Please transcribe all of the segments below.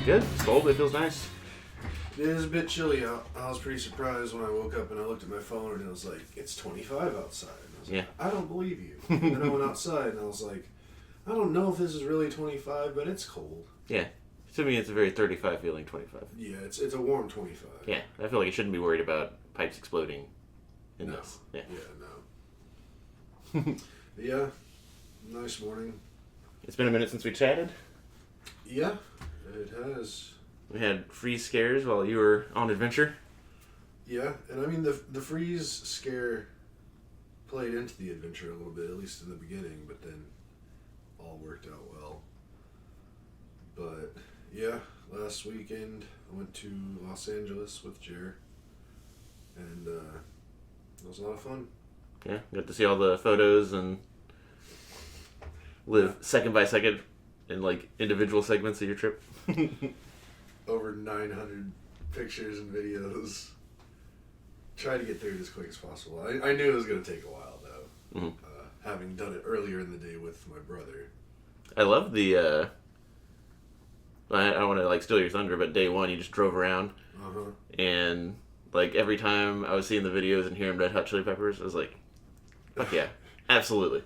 Good. It's cold, but it feels nice. It is a bit chilly out. I was pretty surprised when I woke up and I looked at my phone and it was like, it's 25 outside. And I was like, I don't believe you. And then I went outside and I was like, I don't know if this is really 25, but it's cold. Yeah. To me, it's a very 35 feeling 25. Yeah, it's a warm 25. Yeah, I feel like you shouldn't be worried about pipes exploding in this. Yeah. Yeah, no. Yeah, nice morning. It's been a minute since we chatted. Yeah, it has. We had freeze scares while you were on adventure. Yeah, and I mean, the freeze scare played into the adventure a little bit, at least in the beginning, but then all worked out well. But, yeah, last weekend I went to Los Angeles with Jer, and it was a lot of fun. Yeah, got to see all the photos and live second by second in, like, individual segments of your trip. Over 900 pictures and videos. Try to get through it as quick as possible. I knew it was going to take a while, though. Mm-hmm. Having done it earlier in the day with my brother. I love the, I don't want to, like, steal your thunder, but day one you just drove around. Uh-huh. And, like, every time I was seeing the videos and hearing Red Hot Chili Peppers, I was like, fuck yeah, absolutely.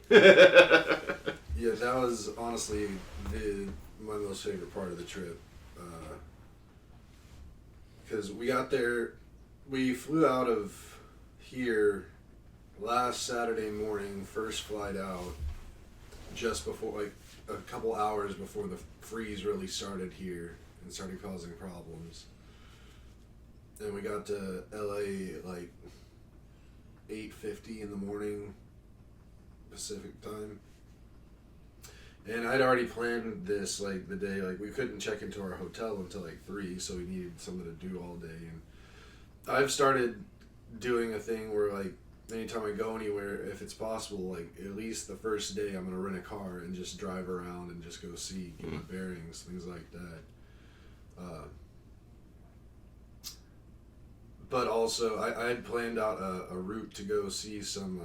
Yeah, that was honestly my most favorite part of the trip. Because we got there, we flew out of here last Saturday morning, first flight out, just before, like, a couple hours before the freeze really started here and started causing problems. And we got to LA at like 8:50 in the morning Pacific time. And I'd already planned this, like, the day, like, we couldn't check into our hotel until, like, 3, so we needed something to do all day. And I've started doing a thing where, like, anytime I go anywhere, if it's possible, like, at least the first day I'm going to rent a car and just drive around and just go see, get my bearings, things like that. But also, I had planned out a route to go see some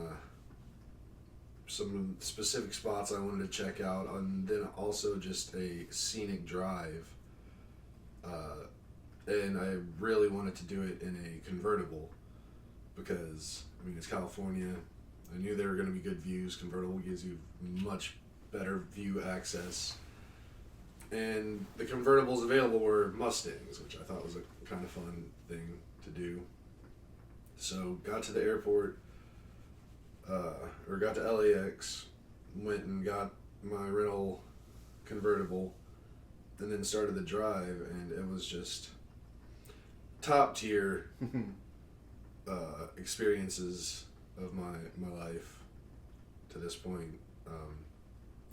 specific spots I wanted to check out, and then also just a scenic drive. And I really wanted to do it in a convertible because, I mean, it's California. I knew there were going to be good views. Convertible gives you much better view access. And the convertibles available were Mustangs, which I thought was a kind of fun thing to do. So got to the airport, or got to LAX, went and got my rental convertible, and then started the drive, and it was just top tier experiences of my life to this point.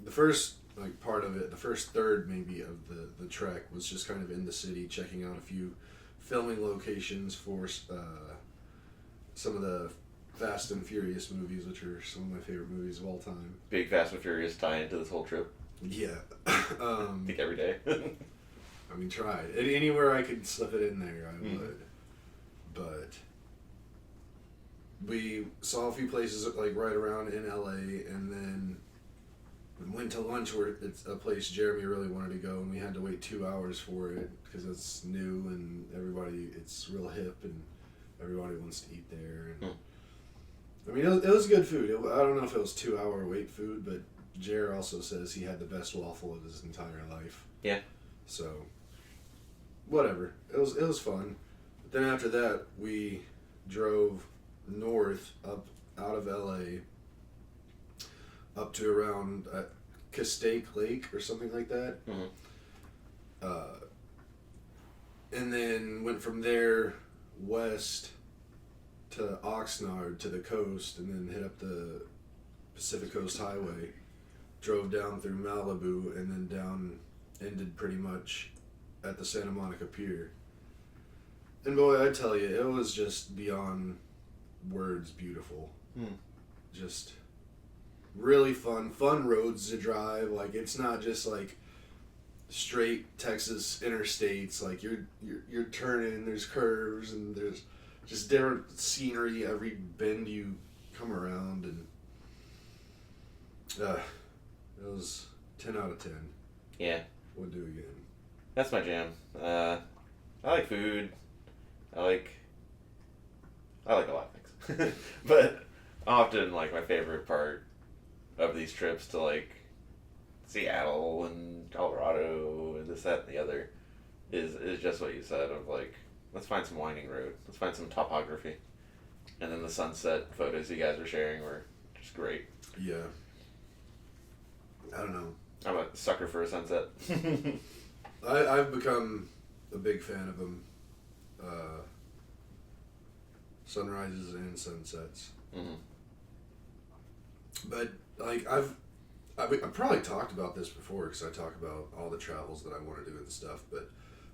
The first, like, part of it, the first third maybe of the trek was just kind of in the city, checking out a few filming locations for some of the Fast and Furious movies, which are some of my favorite movies of all time. Big Fast and Furious tie into this whole trip. Yeah. I think every day. I mean, tried. Anywhere I could slip it in there, I would. But we saw a few places, like, right around in LA, and then went to lunch where it's a place Jeremy really wanted to go, and we had to wait 2 hours for it because it's new and it's real hip and everybody wants to eat there. And I mean, it was good food. I don't know if it was 2 hour wait food, but Jer also says he had the best waffle of his entire life. Yeah. So, whatever. It was fun. But then after that, we drove north up out of LA up to around Castaic Lake or something like that. And then went from there west to Oxnard to the coast, and then hit up the Pacific Coast Highway, drove down through Malibu, and then ended pretty much at the Santa Monica Pier. And boy, I tell you, it was just beyond words beautiful. Just really fun roads to drive. Like, it's not just like straight Texas interstates. Like, you're turning, there's curves, and there's just different scenery every bend you come around, and it was 10 out of 10. Yeah. Would do again. That's my jam. I like food. I like a lot of things. But often, like, my favorite part of these trips to, like, Seattle and Colorado and this, that, and the other is just what you said of, like, let's find some winding road. Let's find some topography. And then the sunset photos you guys were sharing were just great. Yeah. I don't know. I'm a sucker for a sunset. I've become a big fan of them. Sunrises and sunsets. Mm-hmm. But like I've probably talked about this before because I talk about all the travels that I want to do and stuff. But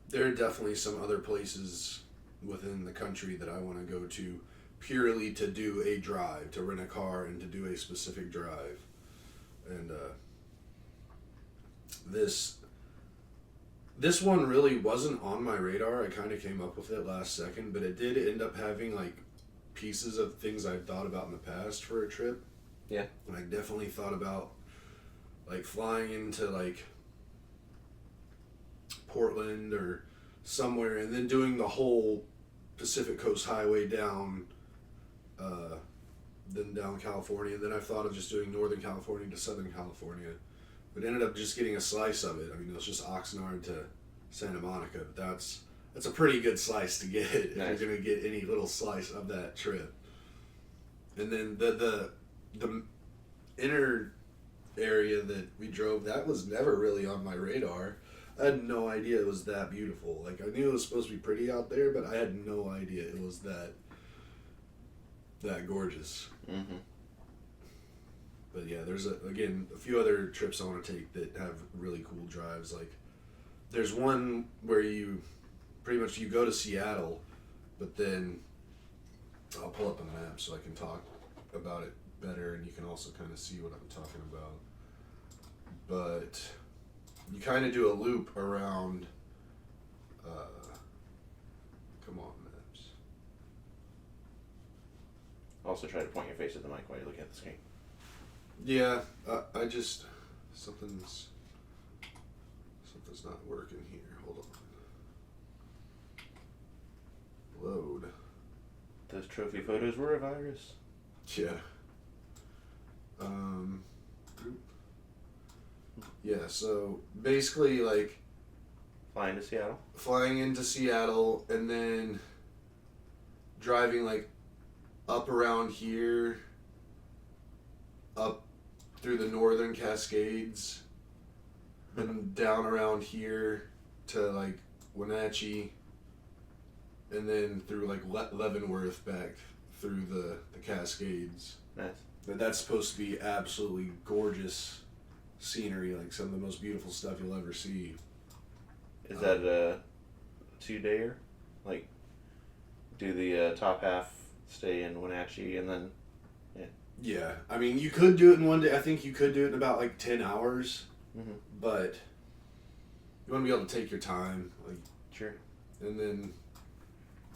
there are definitely some other places within the country that I want to go to purely to do a drive, to rent a car and to do a specific drive. And this one really wasn't on my radar. I kind of came up with it last second, but it did end up having like pieces of things I've thought about in the past for a trip. Yeah. And I definitely thought about like flying into like Portland or somewhere and then doing the whole Pacific Coast Highway down then down California. Then I thought of just doing Northern California to Southern California, but ended up just getting a slice of it. I mean, it was just Oxnard to Santa Monica, but that's a pretty good slice to get if Nice. you're gonna get any little slice of that trip. And then the inner area that we drove, that was never really on my radar. I had no idea it was that beautiful. Like, I knew it was supposed to be pretty out there, but I had no idea it was that gorgeous. Mm-hmm. But yeah, there's a few other trips I want to take that have really cool drives. Like, there's one where you pretty much you go to Seattle, but then I'll pull up a map so I can talk about it better, and you can also kind of see what I'm talking about. But you kind of do a loop around. Come on, maps. Also try to point your face at the mic while you're looking at the screen. Yeah, I just something's not working here. Hold on. Load. Those trophy photos were a virus. Yeah. Yeah, so basically, like, Flying to Seattle. flying into Seattle and then driving, like, up around here, up through the northern Cascades, and down around here to, like, Wenatchee, and then through, like, Leavenworth back through the Cascades. Nice. But that's supposed to be absolutely gorgeous scenery, like some of the most beautiful stuff you'll ever see. Is that a 2-dayer? Like, do the top half stay in Wenatchee and then, Yeah, I mean, you could do it in one day. I think you could do it in about like 10 hours, mm-hmm. but you want to be able to take your time. Like, Sure. and then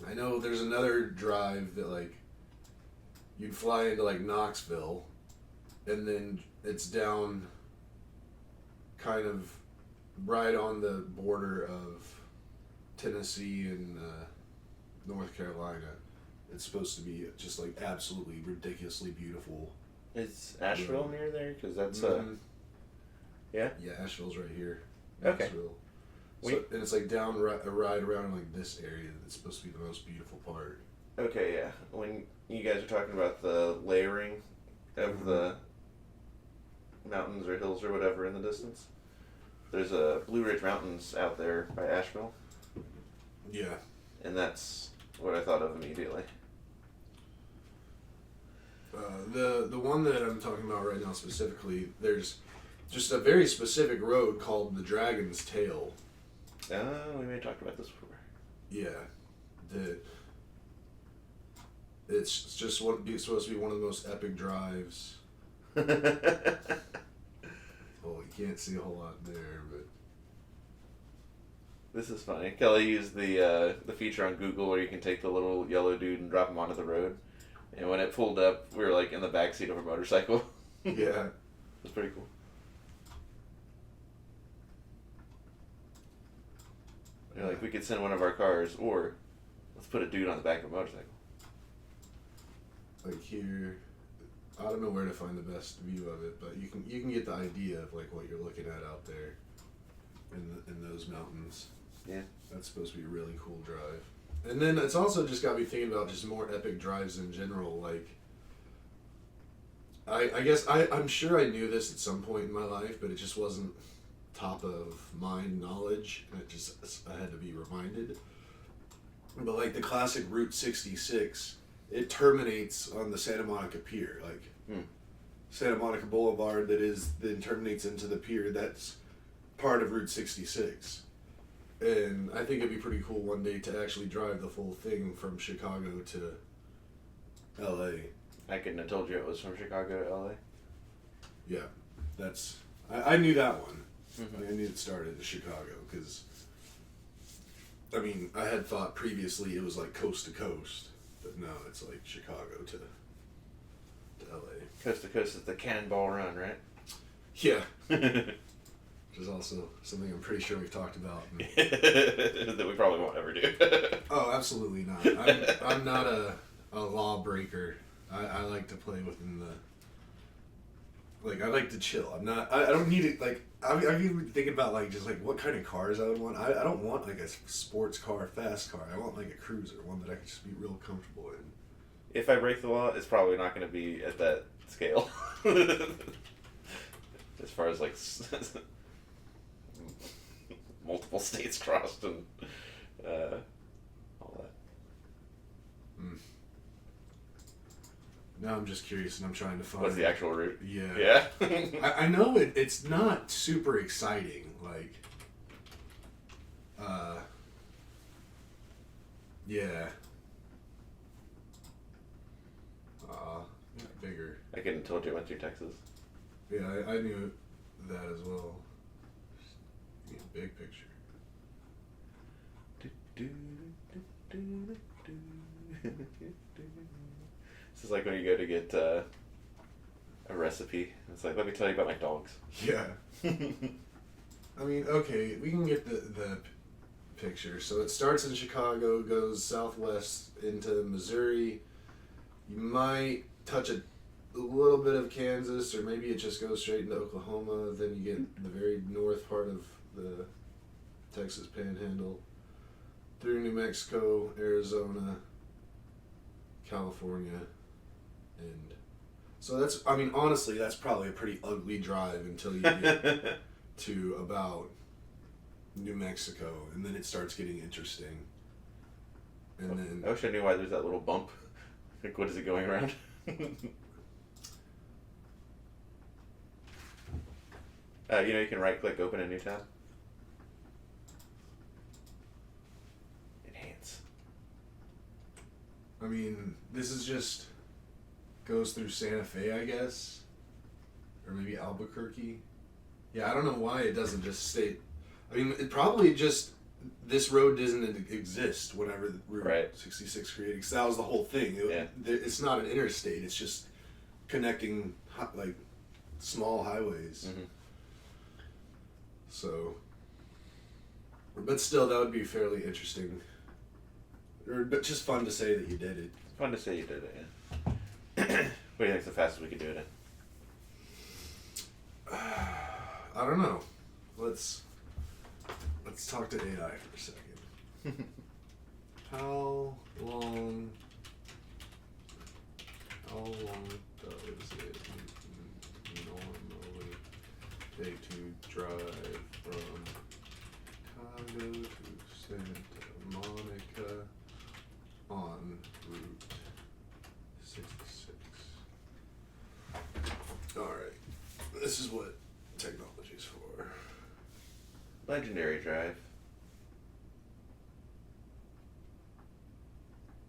I know there's another drive that like you'd fly into like Knoxville, and then it's down kind of right on the border of Tennessee and North Carolina. It's supposed to be just like absolutely ridiculously beautiful. Is Asheville near there? Because that's Yeah, Asheville's right here. Okay. Asheville. So, and it's like down right around like this area that's supposed to be the most beautiful part. Okay, yeah. When you guys are talking about the layering of the mountains or hills or whatever in the distance, there's a Blue Ridge Mountains out there by Asheville, Yeah. and that's what I thought of immediately. The one that I'm talking about right now specifically, there's just a very specific road called the Dragon's Tail. We may have talked about this before. Yeah. It's just it's supposed to be one of the most epic drives. Oh, you can't see a whole lot there, but This is funny. Kelly used the feature on Google where you can take the little yellow dude and drop him onto the road. And when it pulled up, we were like in the backseat of a motorcycle. yeah. It's pretty cool. They're like, we could send one of our cars, or let's put a dude on the back of a motorcycle. Like here, I don't know where to find the best view of it, but you can get the idea of like what you're looking at out there in those mountains. Yeah. That's supposed to be a really cool drive. And then it's also just got me thinking about just more epic drives in general. Like, I guess I'm sure I knew this at some point in my life, but it just wasn't top of mind knowledge, and I had to be reminded. But like the classic Route 66, it terminates on the Santa Monica Pier, like Santa Monica Boulevard then terminates into the pier. That's part of Route 66. And I think it'd be pretty cool one day to actually drive the full thing from Chicago to LA. I couldn't have told you it was from Chicago to LA. Yeah, I knew that one. Mm-hmm. I knew it started in Chicago because, I mean, I had thought previously it was like coast to coast, but no, it's like Chicago to LA. Coast to coast is the Cannonball Run, right? Yeah. Which is also something I'm pretty sure we've talked about. That we probably won't ever do. Oh, absolutely not. I'm not a lawbreaker. I like to play within the... Like, I like to chill. I don't need it, like... I've even thinking about, like, just, like, what kind of cars I would want. I don't want, like, a sports car, fast car. I want, like, a cruiser, one that I can just be real comfortable in. If I break the law, it's probably not going to be at that scale. As far as, like... multiple states crossed and all that. Now I'm just curious and I'm trying to find... What's the actual route? Yeah. Yeah? I know it's not super exciting. Like, yeah. Bigger. I couldn't have told you I went through Texas. Yeah, I knew that as well. Yeah, big picture. This is like when you go to get a recipe. It's like, let me tell you about my dogs. Yeah. I mean, okay, we can get the picture. So it starts in Chicago, goes southwest into Missouri. You might touch a little bit of Kansas, or maybe it just goes straight into Oklahoma. Then you get the very north part of the Texas Panhandle, through New Mexico, Arizona, California, and so that's, I mean, honestly, that's probably a pretty ugly drive until you get to about New Mexico, and then it starts getting interesting. And then I wish I knew why there's that little bump. Like, what is it going around? You can right click, open a new tab. Enhance. I mean, this is just goes through Santa Fe, I guess, or maybe Albuquerque. Yeah, I don't know why it doesn't just state. I mean, it probably just, this road doesn't exist whenever the Route 66 created, because that was the whole thing. It's not an interstate. It's just connecting like small highways. Mm-hmm. So, but still, that would be fairly interesting. But just fun to say that you did it. Fun to say you did it, yeah. What do you think's the fastest we could do it in? I don't know. Let's talk to AI for a second. How long does it normally take to drive from Chicago to Santa Monica on Route 66? Alright. This is what technology's for. Legendary Drive.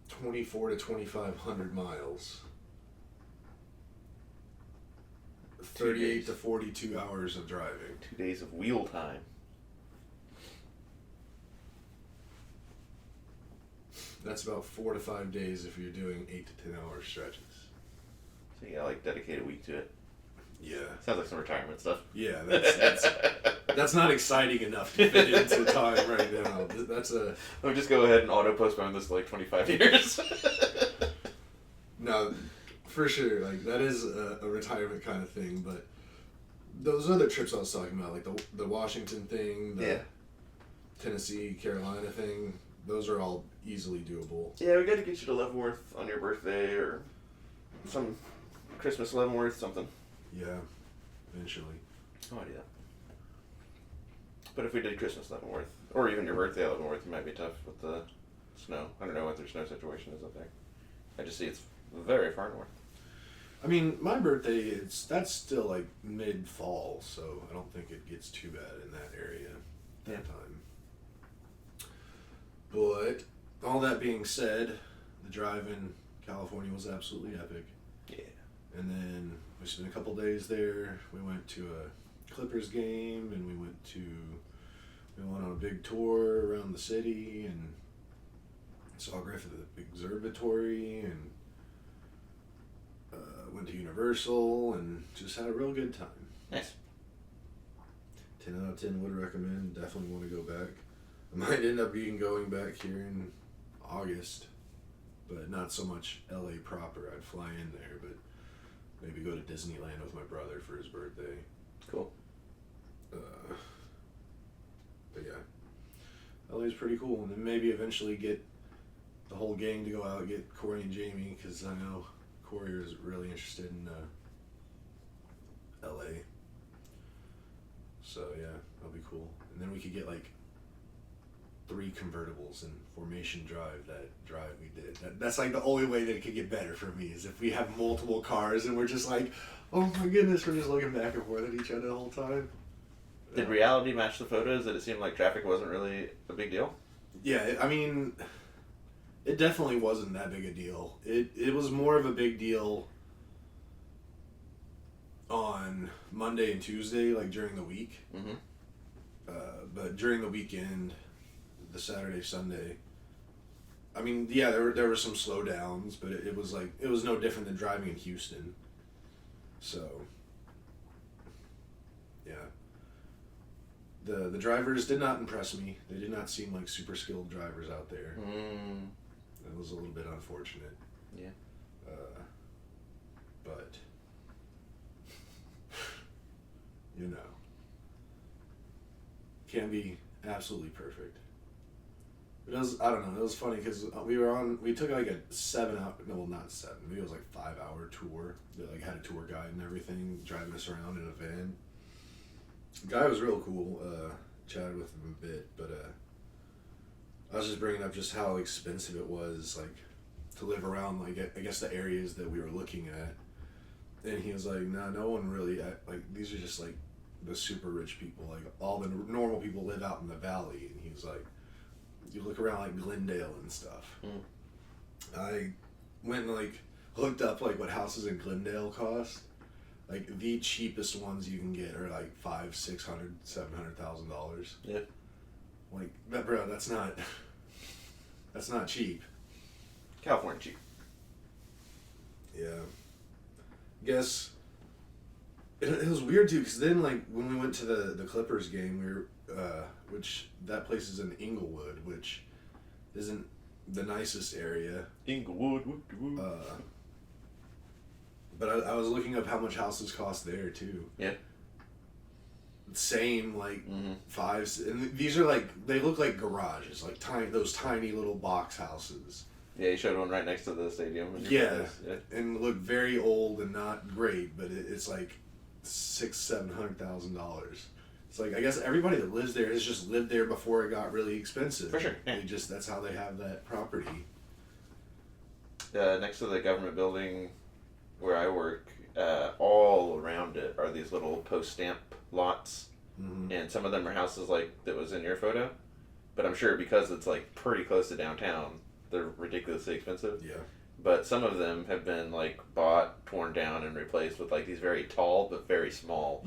24 to 2,500 miles. 38 to 42 hours of driving. 2 days of wheel time. That's about 4 to 5 days if you're doing 8 to 10 hour stretches. So you gotta dedicate a week to it. Yeah. Sounds like some retirement stuff. Yeah, that's not exciting enough to fit into time right now. That's a... I'll just go ahead and auto-postpone this to like 25 years. No, for sure. Like, that is a retirement kind of thing, but those other trips I was talking about, like the Washington thing, the Tennessee, Carolina thing, those are all easily doable. Yeah, we got to get you to Leavenworth on your birthday or some Christmas Leavenworth, something. Yeah, eventually. No idea. But if we did Christmas Leavenworth, or even your birthday Leavenworth, it might be tough with the snow. I don't know what their snow situation is up there. I just see it's very far north. I mean, my birthday, that's still like mid-fall, so I don't think it gets too bad in that area that time. But all that being said, the drive in California was absolutely epic. Yeah. And then we spent a couple days there. We went to a Clippers game, and we went on a big tour around the city and saw Griffith Observatory and went to Universal and just had a real good time. Nice. 10 out of 10 would recommend. Definitely want to go back. I might end up going back here in August, but not so much LA proper. I'd fly in there, but maybe go to Disneyland with my brother for his birthday. Cool. But yeah, LA's pretty cool. And then maybe eventually get the whole gang to go out and get Corey and Jamie, because I know Corey is really interested in LA. So yeah, that'll be cool. And then we could get like 3 convertibles in Formation Drive, that drive we did. That's like the only way that it could get better for me, is if we have multiple cars and we're just like, oh my goodness, we're just looking back and forth at each other the whole time. Did reality match the photos? Did it seem like traffic wasn't really a big deal? Yeah, I mean, it definitely wasn't that big a deal. It was more of a big deal on Monday and Tuesday, like during the week. Mm-hmm. But during the weekend, the Saturday, Sunday, I mean, yeah, there were some slowdowns, but it was like, it was no different than driving in Houston. So, yeah. The drivers did not impress me. They did not seem like super skilled drivers out there. That was a little bit unfortunate. Yeah. But, you know, can be absolutely perfect. It was, I don't know, it was funny because we took like a 7 hour, no, not 7, maybe it was like 5 hour tour that like had a tour guide and everything driving us around in a van. The guy was real cool, chatted with him a bit, but I was just bringing up just how expensive it was, like, to live around, like, I guess the areas that we were looking at. And he was like, nah, no one really, like, these are just, like, the super rich people. Like, all the normal people live out in the valley. And he was like, you look around, like, Glendale and stuff. I went and, like, looked up, like, what houses in Glendale cost. Like, the cheapest ones you can get are, like, $500,000, $600,000, $700,000. Yeah. Like, that, bro, that's not cheap. California cheap. Yeah. Guess it was weird too, because then like when we went to the Clippers game, we were which that place is in Inglewood, which isn't the nicest area. Inglewood. But I was looking up how much houses cost there too. Yeah. Same, like, fives, and these are like, they look like garages, like those tiny little box houses. Yeah, you showed one right next to the stadium. Yeah, and look very old and not great, but it's like $600,000-$700,000. It's like, I guess everybody that lives there has just lived there before it got really expensive. For sure. Yeah. That's how they have that property. Next to the government building where I work, all around it are these little post stamp lots, and some of them are houses like that was in your photo, but I'm sure because it's like pretty close to downtown, they're ridiculously expensive. Yeah. But some of them have been like bought, torn down, and replaced with like these very tall but very small,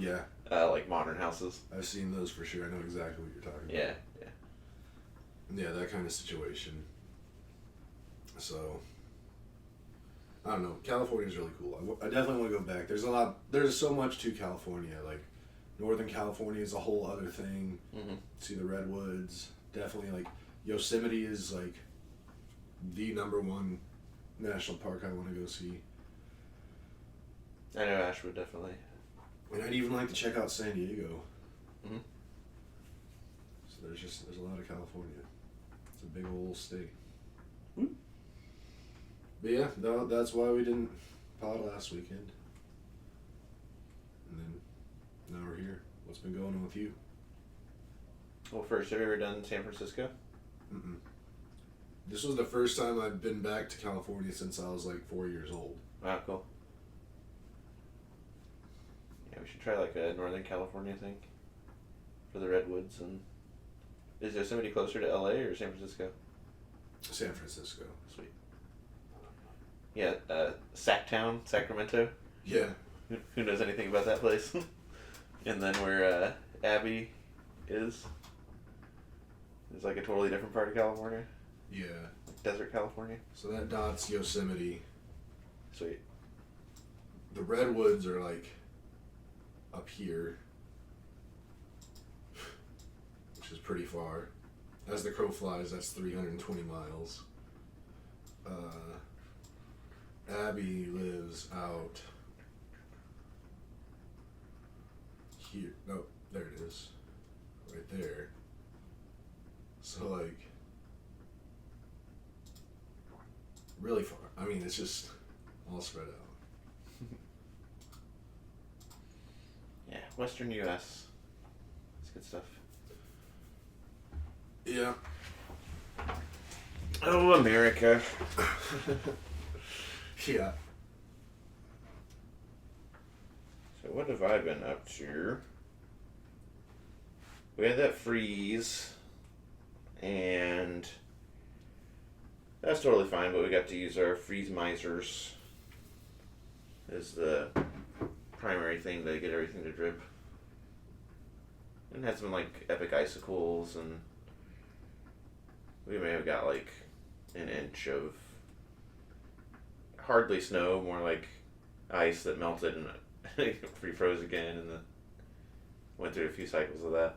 like modern houses. I've seen those for sure. I know exactly what you're talking about. Yeah. Yeah, that kind of situation. So, I don't know. California's really cool. I definitely want to go back. There's so much to California. Like, Northern California is a whole other thing. Mm-hmm. See the redwoods. Definitely, like, Yosemite is, like, the #1 national park I want to go see. I know Ash would definitely. And I'd even like to check out San Diego. Mm-hmm. So there's a lot of California. It's a big old state. Mm. But yeah, that's why we didn't pod last weekend. And then now we're here. What's been going on with you? Well, first, have you ever done San Francisco? Mm-mm. This was the first time I've been back to California since I was like 4 years old. Ah, cool. Yeah, we should try like a Northern California thing for the redwoods. And is there somebody closer to LA or San Francisco? San Francisco. Sweet. Yeah, Sacktown, Sacramento. Yeah. Who knows anything about that place? And then where Abby is like a totally different part of California. Yeah. Desert California. So that dots Yosemite. Sweet. The redwoods are like up here, which is pretty far. As the crow flies, that's 320 miles. Abby lives out here. No, there it is. Right there. So, like, really far. I mean, it's just all spread out. Yeah, Western U.S. It's good stuff. Yeah. Oh, America. Yeah. So what have I been up to? We had that freeze, and that's totally fine, but we got to use our freeze misers as the primary thing to get everything to drip. And had some like epic icicles, and we may have got like an inch of hardly snow, more like ice that melted and refroze again, and then went through a few cycles of that.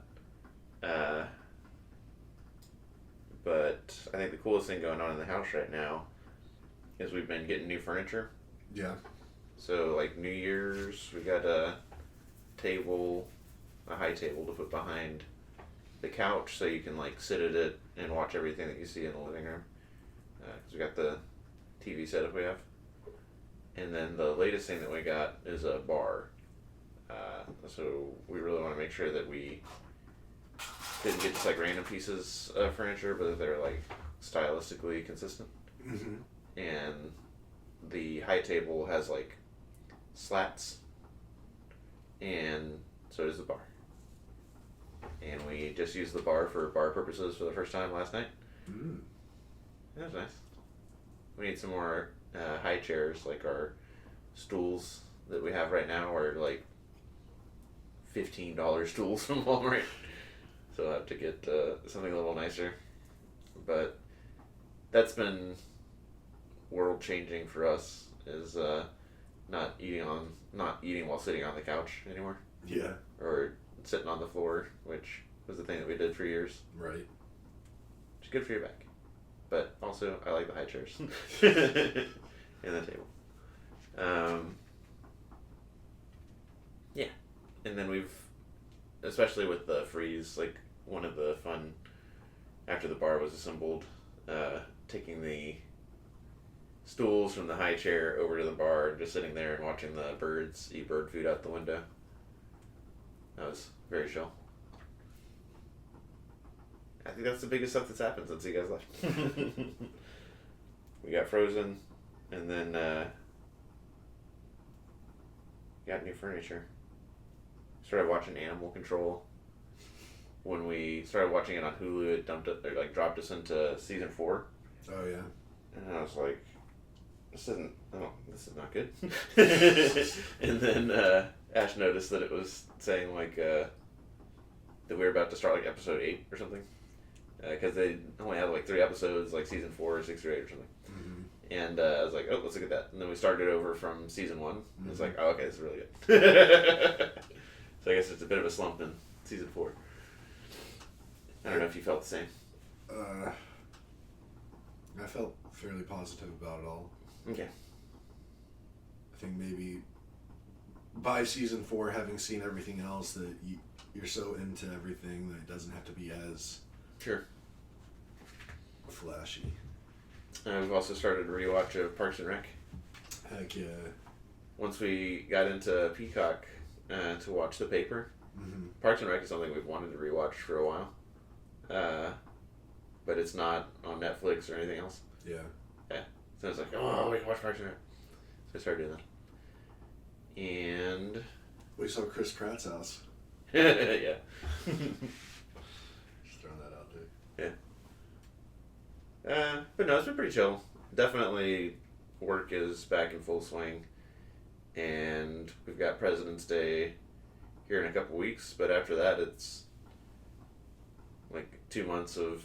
But I think the coolest thing going on in the house right now is we've been getting new furniture. Yeah. So like New Year's, we got a table, a high table to put behind the couch so you can like sit at it and watch everything that you see in the living room. Because we got the TV setup we have. And then the latest thing that we got is a bar. So we really want to make sure that we didn't get just like random pieces of furniture, but that they're like stylistically consistent. Mm-hmm. And the high table has like slats, and so does the bar. And we just used the bar for bar purposes for the first time last night. Mm. That was nice. We need some more high chairs, like our stools that we have right now are like $15 stools from Walmart. So I'll have to get something a little nicer. But that's been world changing for us, is not eating while sitting on the couch anymore. Yeah. Or sitting on the floor, which was the thing that we did for years. Right. Which is good for your back. But also, I like the high chairs. And the table. Yeah. And then we've, especially with the freeze, like one of the fun, after the bar was assembled, taking the stools from the high chair over to the bar and just sitting there and watching the birds eat bird food out the window. That was very chill. I think that's the biggest stuff that's happened since you guys left. We got frozen, and then got new furniture. Started watching Animal Control. When we started watching it on Hulu, it dropped us into season 4. Oh yeah. And I was like, this is not good. And then Ash noticed that it was saying like that we were about to start like episode 8 or something. Because they only had like 3 episodes, like season 4 or 6 or 8 or something. Mm-hmm. And I was like, oh, let's look at that. And then we started over from season 1. And it was like, oh, okay, this is really good. So I guess it's a bit of a slump in season 4. I don't know if you felt the same. I felt fairly positive about it all. Okay. I think maybe by season 4, having seen everything else, that you're so into everything that it doesn't have to be as Sure. flashy. We've also started a rewatch of Parks and Rec. Heck yeah. Once we got into Peacock to watch The Paper. Mm-hmm. Parks and Rec is something we've wanted to rewatch for a while. But it's not on Netflix or anything else. Yeah. So I was like, oh, we can watch Parks and Rec. So I started doing that. And... We saw Chris Pratt's house. yeah. Just throwing that out there. But no, it's been pretty chill. Definitely work is back in full swing. And we've got President's Day here in a couple weeks. But after that, it's like 2 months of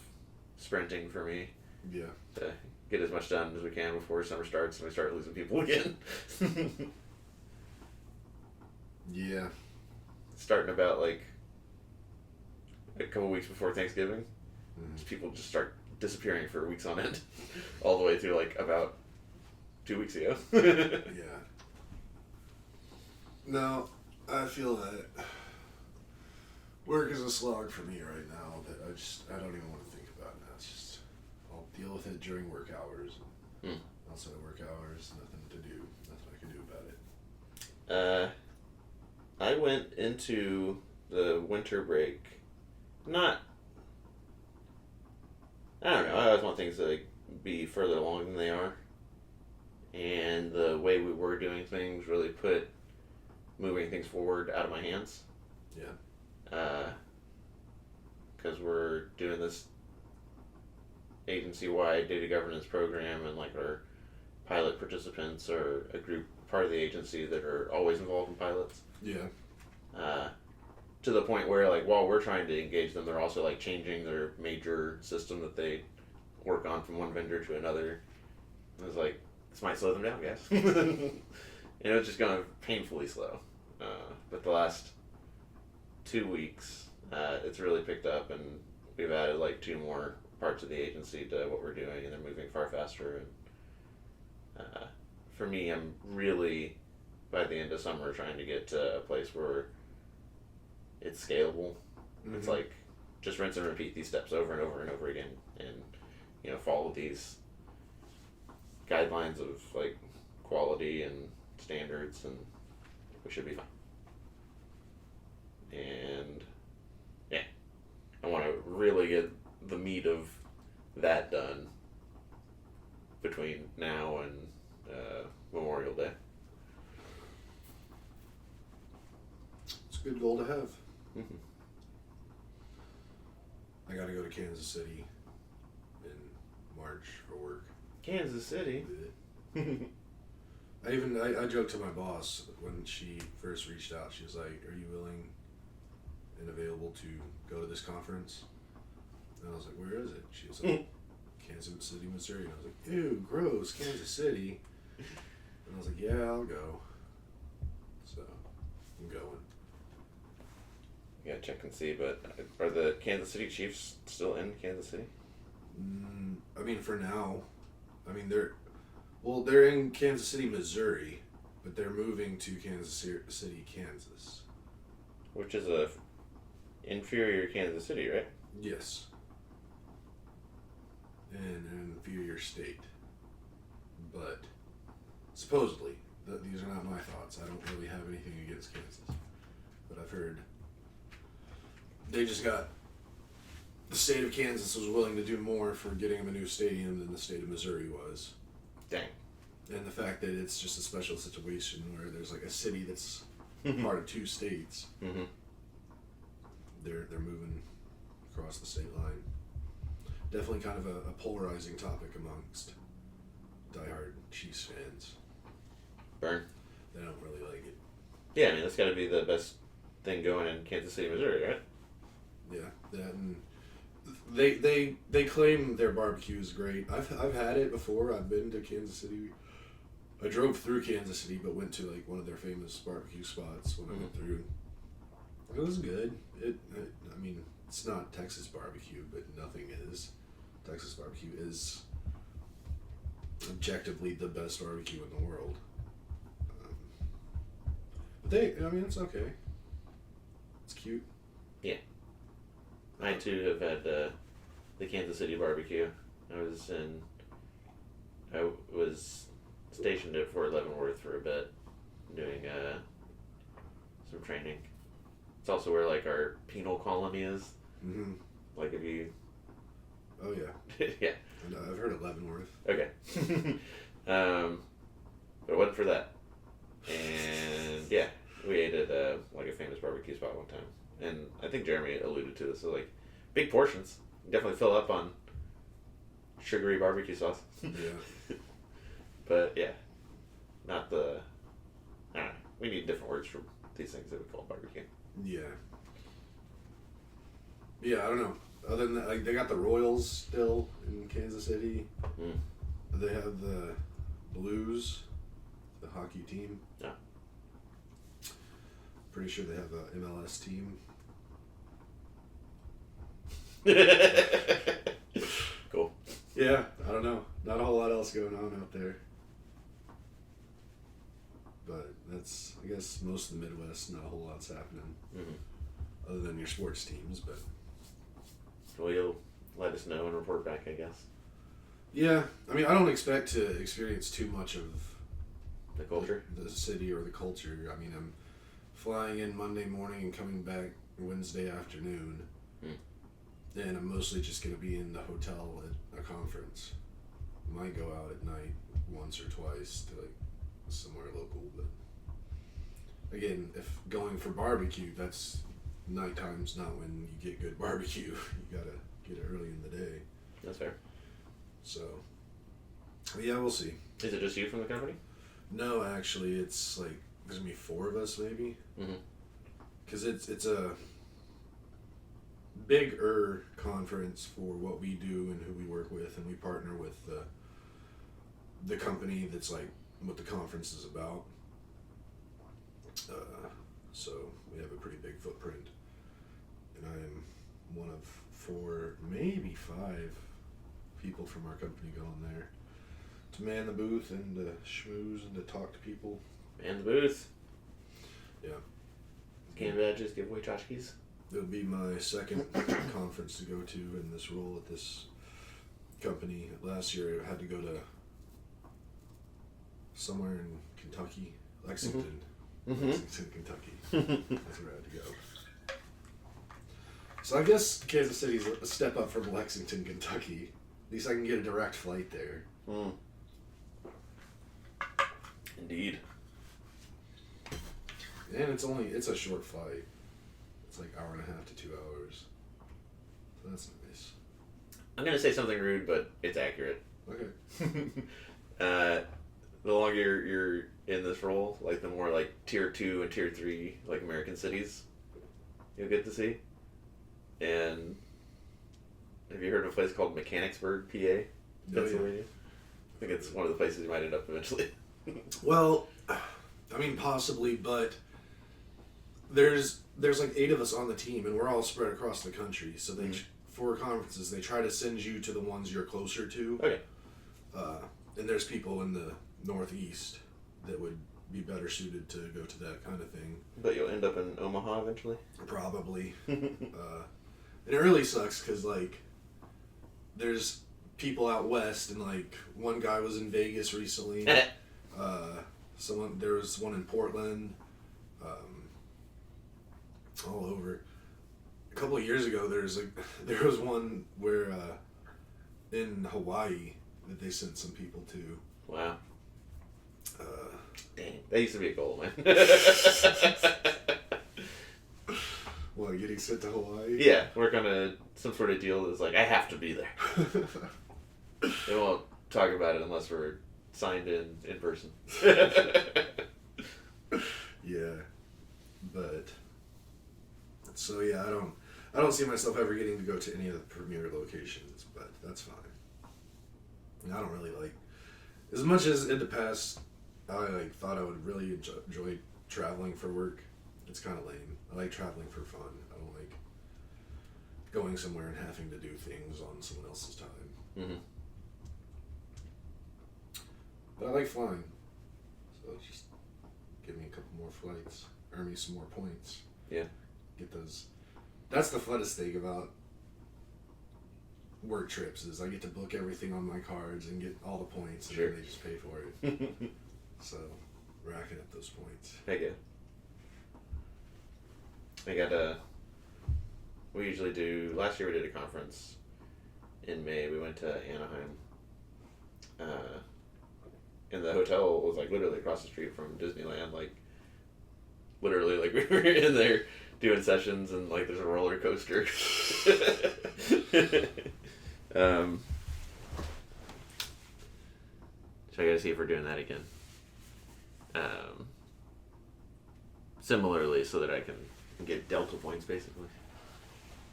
sprinting for me. Yeah. To get as much done as we can before summer starts and we start losing people again. Yeah. Starting about like a couple weeks before Thanksgiving, Mm-hmm. people just start disappearing for weeks on end, all the way through like about 2 weeks ago. Yeah. No, I feel that work is a slog for me right now that I don't even want to think about now. It's just, I'll deal with it during work hours. And outside of work hours, nothing to do. Nothing I can do about it. I went into the winter break, I don't know, I always want things to like, be further along than they are. And the way we were doing things really put moving things forward out of my hands. Yeah. Because we're doing this agency-wide data governance program, and like our pilot participants are a group part of the agency that are always involved in pilots. Yeah. To the point where like while we're trying to engage them, they're also like changing their major system that they work on from one vendor to another. I was like, this might slow them down, guys. It's just going painfully slow. But the last 2 weeks, it's really picked up, and we've added like 2 more parts of the agency to what we're doing, and they're moving far faster. And for me, I'm really, by the end of summer, trying to get to a place where it's scalable. Mm-hmm. It's like just rinse and repeat these steps over and over and over again, and follow these guidelines of like quality and standards, and we should be fine. And yeah, I want to really get the meat of that done between now and Memorial Day. It's a good goal to have. Mm-hmm. I gotta go to Kansas City in March for work. Kansas City? I joked to my boss when she first reached out. She was like, "Are you willing and available to go to this conference?" And I was like, "Where is it?" She was like, "Kansas City, Missouri." And I was like, "Ew, gross, Kansas City." And I was like, "Yeah, I'll go." So I'm going. You gotta check and see, but are the Kansas City Chiefs still in Kansas City? I mean, for now. I mean, they're in Kansas City, Missouri, but they're moving to Kansas City, Kansas. Which is a inferior Kansas City, right? Yes. In an inferior state. But supposedly, these are not my thoughts. I don't really have anything against Kansas. But I've heard they just got, the state of Kansas was willing to do more for getting them a new stadium than the state of Missouri was. Dang. And the fact that it's just a special situation where there's like a city that's part of 2 states. Mm-hmm. They're moving across the state line. Definitely kind of a polarizing topic amongst diehard Chiefs fans. Burn. They don't really like it. Yeah, I mean, that's got to be the best thing going in Kansas City, Missouri, right? Yeah, that, and They claim their barbecue is great. I've had it before. I've been to Kansas City. I drove through Kansas City, but went to like one of their famous barbecue spots when I went through. It was good. I mean, it's not Texas barbecue, but nothing is. Texas barbecue is objectively the best barbecue in the world. But I mean, it's okay. It's cute. Yeah. I too have had the Kansas City barbecue. I was stationed at Fort Leavenworth for a bit, doing some training. It's also where like our penal colony is. Mm-hmm. Like if you. Oh yeah. Yeah. I know, I've heard of Leavenworth. Okay. But it wasn't for that. And yeah, we ate at like a famous barbecue spot one time. And I think Jeremy alluded to this. So like big portions. Definitely fill up on sugary barbecue sauce. Yeah. But yeah, not the. I don't know. We need different words for these things that we call barbecue. Yeah. Yeah, I don't know. Other than that, like they got the Royals still in Kansas City. Mm. They have the Blues, the hockey team. Yeah. Pretty sure they have a MLS team. Cool. Yeah, I don't know. Not a whole lot else going on out there. But that's, I guess, most of the Midwest, not a whole lot's happening. Mm-hmm. Other than your sports teams, but... Well, you'll let us know and report back, I guess. Yeah, I mean, I don't expect to experience too much of... The culture? The city or the culture. I mean, I'm flying in Monday morning and coming back Wednesday afternoon. And I'm mostly just going to be in the hotel at a conference. Might go out at night once or twice to like somewhere local, but again, if going for barbecue, that's nighttime's not when you get good barbecue. You gotta get it early in the day. That's fair. So, yeah, we'll see. Is it just you from the company? No, actually, it's like there's gonna be 4 of us maybe. Mm-hmm. Because it's a bigger conference for what we do and who we work with, and we partner with the company that's like what the conference is about. So we have a pretty big footprint, and I am one of 4, maybe 5 people from our company going there to man the booth and to schmooze and to talk to people. Man the booth. Yeah. Can badges, give away tchotchkes. It'll be my second conference to go to in this role at this company. Last year I had to go to somewhere in Kentucky, Lexington. Mm-hmm. Lexington, Kentucky. That's where I had to go. So I guess Kansas City's a step up from Lexington, Kentucky. At least I can get a direct flight there. Mm. Indeed. And it's a short flight. It's like 1.5 hours to 2 hours. So that's nice. I'm going to say something rude, but it's accurate. Okay. The longer you're in this role, like the more like tier 2 and tier 3 like American cities you'll get to see. And have you heard of a place called Mechanicsburg, PA, Pennsylvania? I think it's one of the places you might end up eventually. Well, I mean possibly, but there's like 8 of us on the team, and we're all spread across the country. So they for conferences they try to send you to the ones you're closer to. Okay. And there's people in the Northeast that would be better suited to go to that kind of thing. But you'll end up in Omaha eventually? Probably. And it really sucks because, like, there's people out west, and, like, one guy was in Vegas recently. There was one in Portland. All over. A couple of years ago, there was one where in Hawaii that they sent some people to. Wow. Dang, that used to be a goal, man. What, getting sent to Hawaii? Yeah, work on some sort of deal that's like, I have to be there. They won't talk about it unless we're signed in person. Yeah, but so yeah, I don't see myself ever getting to go to any of the premier locations, but that's fine. And I don't really like, as much as in the past I like thought I would really enjoy traveling for work. It's kind of lame. I like traveling for fun. I don't like going somewhere and having to do things on someone else's time. Mm-hmm. But I like flying, so just give me a couple more flights, earn me some more points. Yeah. Get those. That's the funnest thing about work trips is I get to book everything on my cards and get all the points, and Sure. then they just pay for it. So, racking up those points. Heck yeah. We usually do, last year we did a conference in May. We went to Anaheim. And the hotel was like literally across the street from Disneyland. Like, literally, like we were in there doing sessions and like there's a roller coaster. So I gotta see if we're doing that again. Similarly, so that I can get Delta points, basically.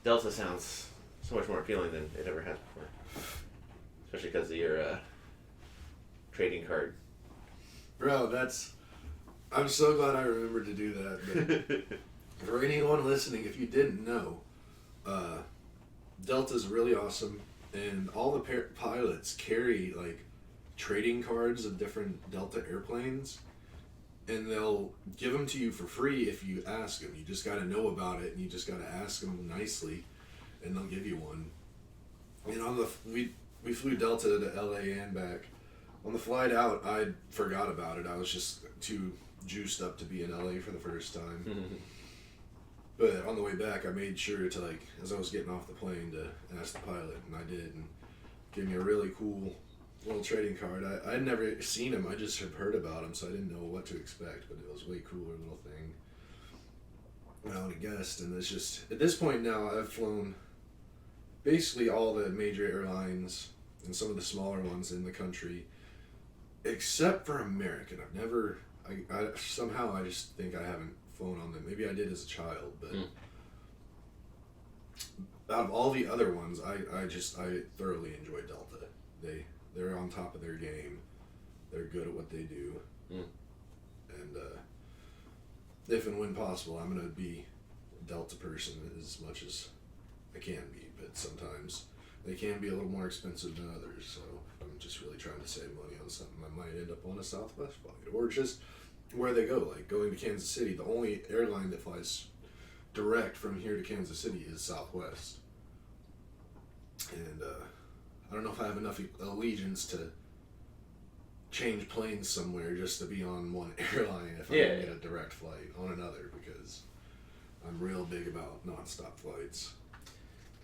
Delta sounds so much more appealing than it ever has before. Especially because of your trading card. Bro, I'm so glad I remembered to do that. But for anyone listening, if you didn't know, Delta's really awesome, and all the pilots carry like trading cards of different Delta airplanes, and they'll give them to you for free if you ask them. You just got to know about it, and you just got to ask them nicely, and they'll give you one. And we flew Delta to LA and back. On the flight out, I forgot about it. I was just too juiced up to be in LA for the first time. But on the way back, I made sure to, like, as I was getting off the plane, to ask the pilot, and I did, and gave me a really cool little trading card. I'd never seen him. I just had heard about him, so I didn't know what to expect, but it was a way cooler little thing. I would have guessed, and it's just, at this point now, I've flown basically all the major airlines and some of the smaller ones in the country, except for American. I've never, I somehow I just think I haven't flown on them. Maybe I did as a child, but out of all the other ones, I thoroughly enjoy Delta. They're on top of their game. They're good at what they do. And if and when possible, I'm going to be a Delta person as much as I can be, but sometimes they can be a little more expensive than others, so I'm just really trying to save money on something. I might end up on a Southwest flight, or just where they go, like going to Kansas City. The only airline that flies direct from here to Kansas City is Southwest. And I don't know if I have enough allegiance to change planes somewhere just to be on one airline if I can get a direct flight on another, because I'm real big about nonstop flights.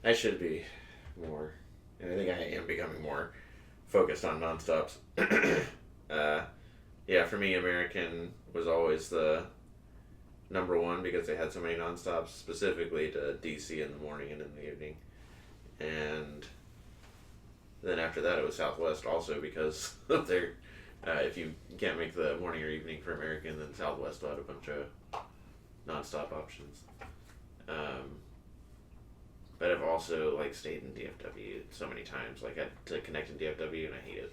I should be more, and I think I am becoming more focused on nonstops. Yeah, for me, American was always the number one because they had so many nonstops, specifically to DC in the morning and in the evening. And then after that, it was Southwest also because of their, if you can't make the morning or evening for American, then Southwest will have a bunch of nonstop options. But I've also like stayed in DFW so many times, like to connect in DFW, and I hate it.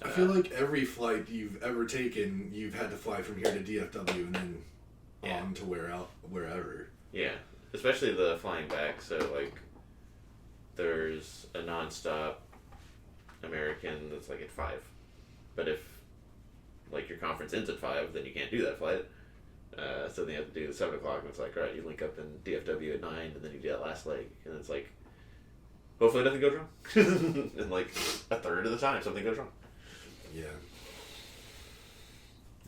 I feel like every flight you've ever taken, you've had to fly from here to DFW and then on to wherever. Yeah, especially the flying back. So like, there's a nonstop American that's like at 5, but if like your conference ends at 5, then you can't do that flight. So then you have to do the 7 o'clock, and it's like, all right, you link up in DFW at 9, and then you do that last leg, and it's like, hopefully nothing goes wrong. And like a third of the time, something goes wrong. Yeah.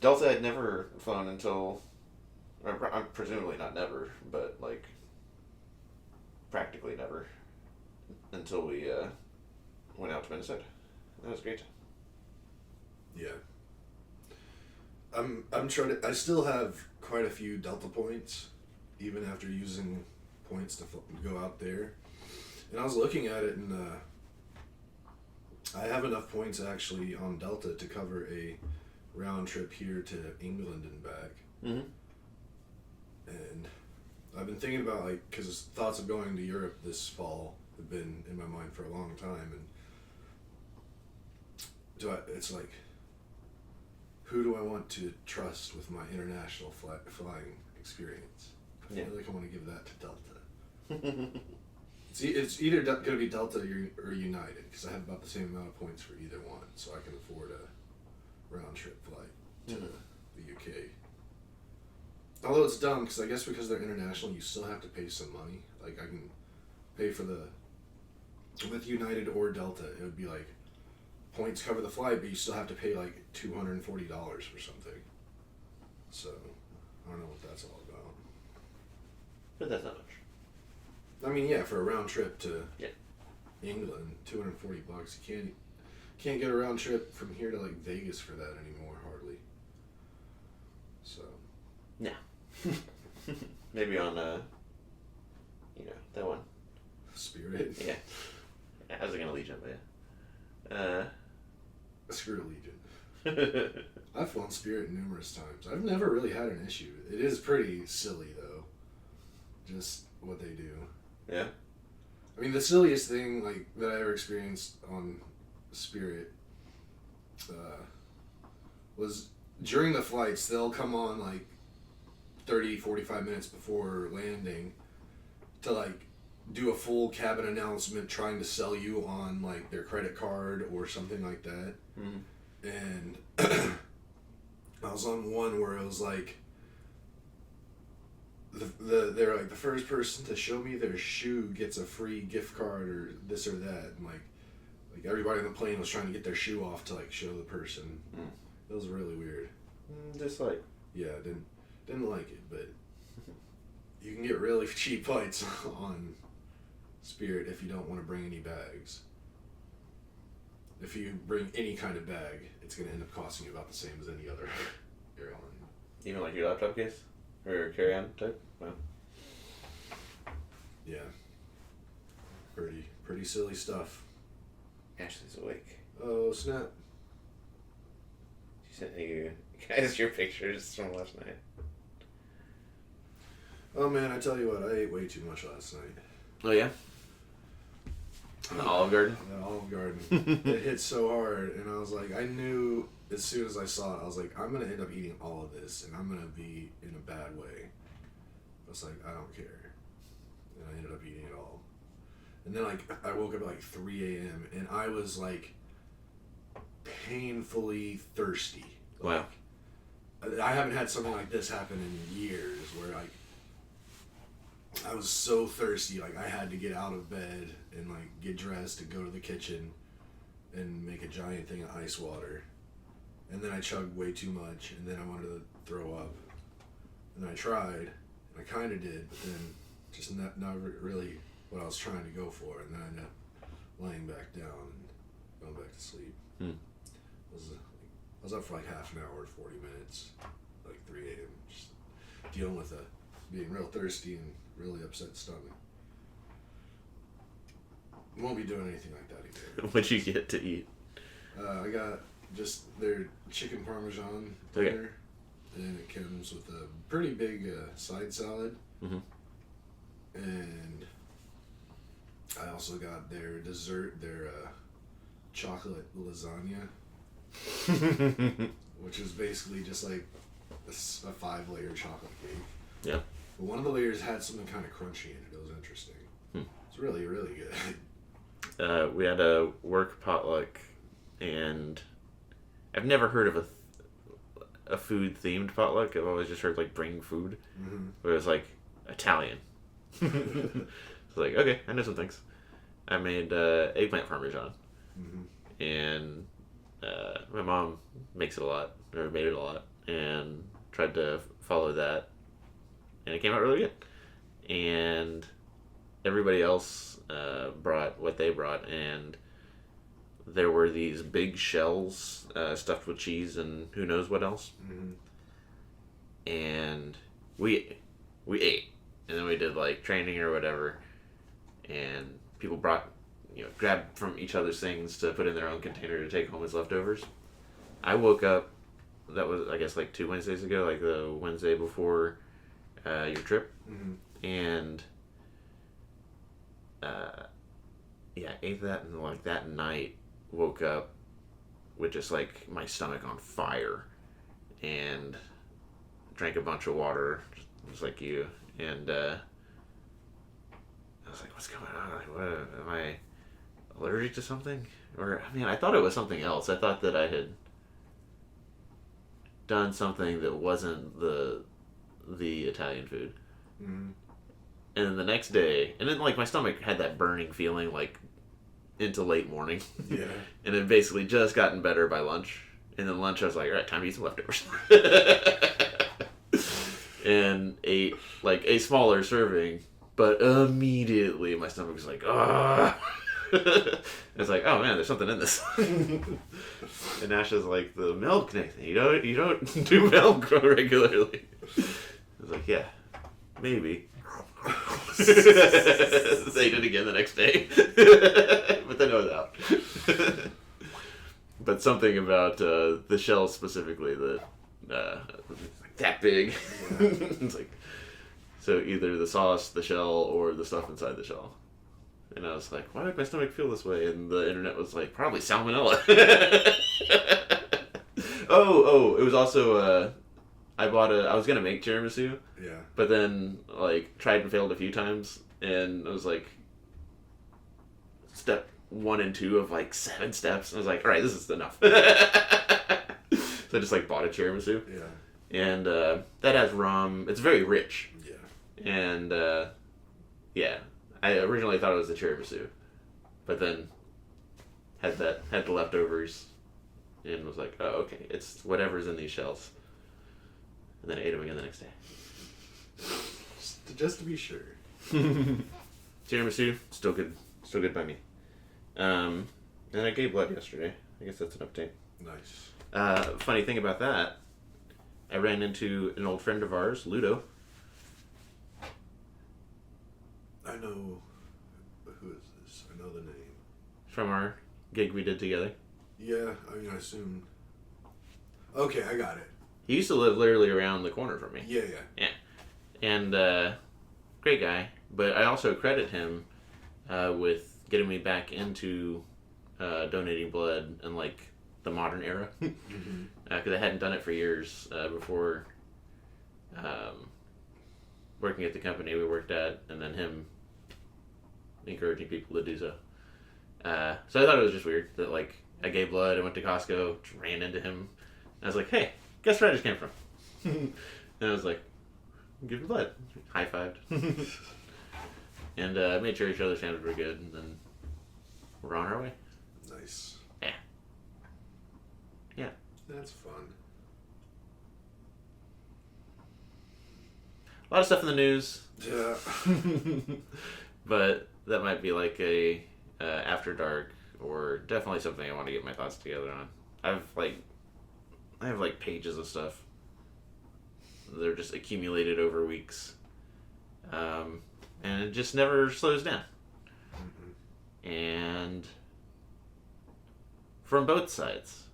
Delta had never flown until, I'm presumably not never, but like practically never, until we went out to Minnesota. That was great. Yeah. I'm trying to. I still have quite a few Delta points, even after using points to go out there. And I was looking at it, and I have enough points actually on Delta to cover a round trip here to England and back. Mm-hmm. And I've been thinking about, like, because thoughts of going to Europe this fall have been in my mind for a long time, and it's like, who do I want to trust with my international flying experience? I feel like I want to give that to Delta. It's either going to be Delta or United, because I have about the same amount of points for either one, so I can afford a round trip flight to the UK. Although it's dumb, because I guess because they're international, you still have to pay some money. Like, I can pay for with United or Delta, it would be like, points cover the flight, but you still have to pay like $240 for something. So, I don't know what that's all about. But that's not much. I mean, yeah, for a round trip to Yeah. England, $240. You can't get a round trip from here to like Vegas for that anymore, hardly. So. Yeah. Maybe on that one. Spirit. Yeah. I was gonna Allegiant, but yeah. Screw Allegiant. I've flown Spirit numerous times. I've never really had an issue. It is pretty silly though. Just what they do. Yeah. I mean, the silliest thing like that I ever experienced on Spirit was during the flights. They'll come on like 30-45 minutes before landing to like do a full cabin announcement trying to sell you on like their credit card or something like that. And I was on one where it was like they're like, the first person to show me their shoe gets a free gift card or this or that, and like everybody on the plane was trying to get their shoe off to like show the person. It was really weird. Just like, yeah, didn't like it, but you can get really cheap flights on Spirit if you don't want to bring any bags. If you bring any kind of bag, it's going to end up costing you about the same as any other airline. even like your laptop case or your carry-on type. Wow. Yeah. Pretty silly stuff. Ashley's awake. Oh snap! She sent you guys your pictures from last night. Oh man, I tell you what, I ate way too much last night. Oh yeah. The Olive Garden. That Olive Garden. It hit so hard, and I was like, I knew as soon as I saw it, I was like, I'm gonna end up eating all of this, and I'm gonna be in a bad way. I was like, I don't care, and I ended up eating it all. And then like I woke up at like 3 a.m. and I was like painfully thirsty. Wow. I haven't had something like this happen in years, where like I was so thirsty, like I had to get out of bed and like get dressed and go to the kitchen and make a giant thing of ice water. And then I chugged way too much, and then I wanted to throw up. And then I tried, and I kind of did, but then just not really what I was trying to go for. And then I ended up laying back down and going back to sleep. I was up for like half an hour, 40 minutes, like 3 a.m. Just dealing with being real thirsty and really upset stomach. Won't be doing anything like that again. What'd you get to eat? I got just their chicken parmesan dinner, and it comes with a pretty big side salad. And I also got their dessert, their chocolate lasagna, which is basically just like a 5-layer chocolate cake. Yeah. But one of the layers had something kind of crunchy in it. It was interesting. It's really, really good. We had a work potluck, and I've never heard of a food-themed potluck. I've always just heard, like, bring food. But it was, like, Italian. It's like, okay, I know some things. I made eggplant parmesan. And my mom makes it a lot, or made it a lot, and tried to follow that. And it came out really good. And everybody else brought what they brought, and there were these big shells stuffed with cheese and who knows what else. And we ate, and then we did like training or whatever, and people brought, grabbed from each other's things to put in their own container to take home as leftovers. I woke up, that was I guess like 2 Wednesdays ago, like the Wednesday before your trip. and yeah, ate that, and like that night woke up with just like my stomach on fire, and drank a bunch of water, just like you, and I was like, what's going on? Like, what am I allergic to something? Or I mean, I thought it was something else. I thought that I had done something that wasn't the Italian food. Mm-hmm. And then the next day, and then like my stomach had that burning feeling like into late morning. Yeah. And it basically just gotten better by lunch. And then lunch, I was like, all right, time to eat some leftovers. And ate like a smaller serving, but immediately my stomach was like, ah. It's like, oh man, there's something in this. And Ash is like, the milk, Nathan. You don't do milk regularly. I was like, yeah, maybe. They ate it again the next day. But then it was out. But something about the shell specifically that that big. Yeah. It's like, so either the sauce, the shell, or the stuff inside the shell. And I was like, why did my stomach feel this way? And the internet was like, probably salmonella. Oh, it was also, I was going to make tiramisu. Yeah. But then, like, tried and failed a few times. And it was like, step 1 and 2 of like 7 steps. And I was like, all right, this is enough. So I just like bought a tiramisu. Yeah. And that has rum. It's very rich. Yeah. And yeah, I originally thought it was a tiramisu, but then had the leftovers, and was like, oh okay, it's whatever's in these shells. And then I ate them again the next day. Just to be sure. Tiramisu, still good by me. And I gave blood yesterday. I guess that's an update. Nice. Funny thing about that, I ran into an old friend of ours, Ludo. I know. Who is this? I know the name. From our gig we did together. Yeah, I mean, I assume. Okay, I got it. He used to live literally around the corner from me. Yeah. Yeah. And great guy. But I also credit him with getting me back into donating blood in like the modern era. Because I hadn't done it for years before working at the company we worked at, and then him encouraging people to do so. So I thought it was just weird that like I gave blood, I went to Costco, just ran into him, and I was like, hey, guess where I just came from? And I was like, give me blood. High-fived. And made sure each other's hands were good, and then we're on our way. Nice. Yeah. Yeah. That's fun. A lot of stuff in the news. Yeah. But that might be like a after dark, or definitely something I want to get my thoughts together on. I have like pages of stuff. They're just accumulated over weeks. And it just never slows down. Mm-hmm. And from both sides.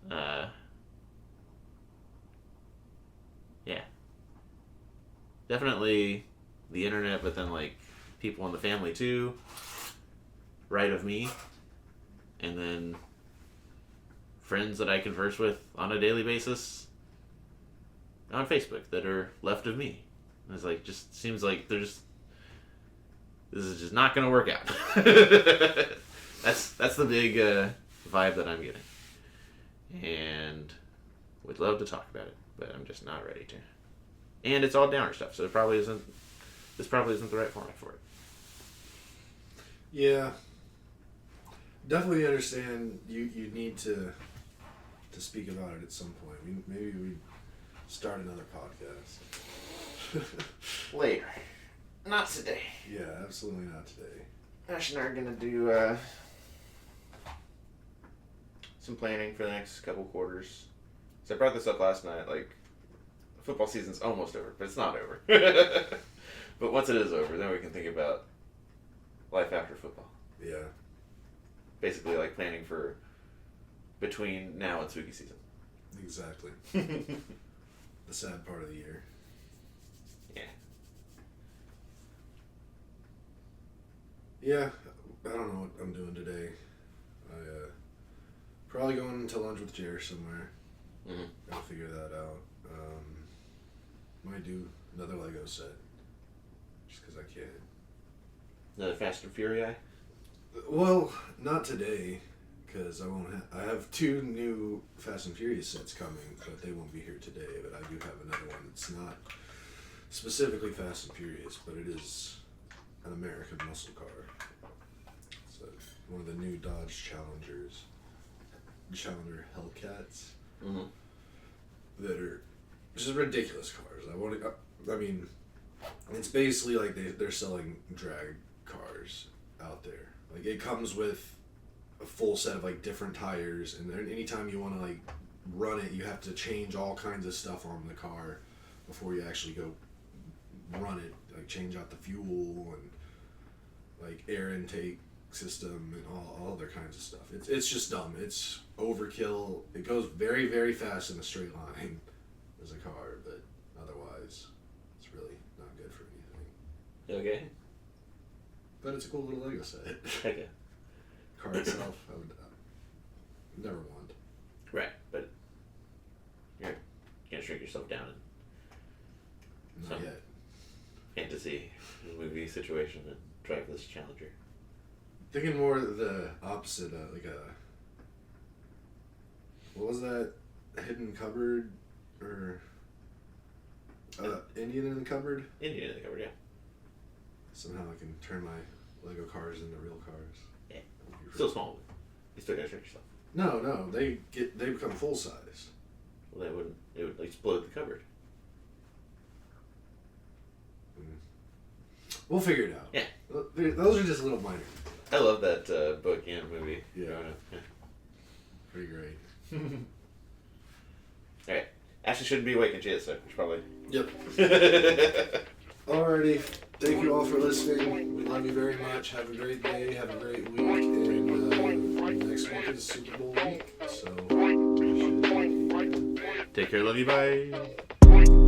Yeah. Definitely the internet, but then like people in the family too. Right of me. And then friends that I converse with on a daily basis on Facebook that are left of me. And it's like, just seems like this is just not going to work out. That's the big vibe that I'm getting. And would love to talk about it, but I'm just not ready to. And it's all downer stuff, so this probably isn't the right format for it. Yeah. Definitely understand you need to speak about it at some point. Maybe we start another podcast. Later. Not today. Yeah, absolutely not today. Ash and I are going to do some planning for the next couple quarters. So I brought this up last night, like, football season's almost over, but it's not over. But once it is over, then we can think about life after football. Yeah. Basically, like, planning for between now and spooky season. Exactly. The sad part of the year. Yeah. Yeah, I don't know what I'm doing today. I probably going to lunch with Jer somewhere. Mm-hmm. Gotta figure that out. Might do another Lego set. Just because I can. Another Fast and Furious? Well, not today, because I won't. I have 2 new Fast and Furious sets coming, but they won't be here today. But I do have another one that's not specifically Fast and Furious, but it is an American muscle car. It's one of the new Dodge Challenger Hellcats. Mm-hmm. That are just ridiculous cars. I mean, it's basically like they're selling drag cars out there. Like, it comes with a full set of like different tires, and then anytime you want to like run it, you have to change all kinds of stuff on the car before you actually go run it. Like, change out the fuel and like air intake system and all other kinds of stuff. It's just dumb. It's overkill. It goes very, very fast in a straight line as a car, but otherwise it's really not good for anything. Okay. But it's a cool little Lego set. Okay. Car itself, I would never want. Right, but you're gonna shrink yourself down in Not some yet. fantasy movie situation and drive this Challenger. Thinking more the opposite, like what was that? Hidden cupboard or Indian in the cupboard? Indian in the cupboard, yeah. Somehow I can turn my Lego cars into real cars. Yeah. Still small. You still gotta shrink yourself. No, they become full size. Well, it would explode the cupboard. We'll figure it out. Yeah. Those are just little minor. I love that book and movie. Yeah. Growing up. Yeah. Pretty great. Alright. Ashley shouldn't be awake and she is, so we should probably. Yep. Alrighty. Thank you all for listening. We love you very much. Have a great day. Have a great week. And next week is Super Bowl week. So, Take care. Love you. Bye.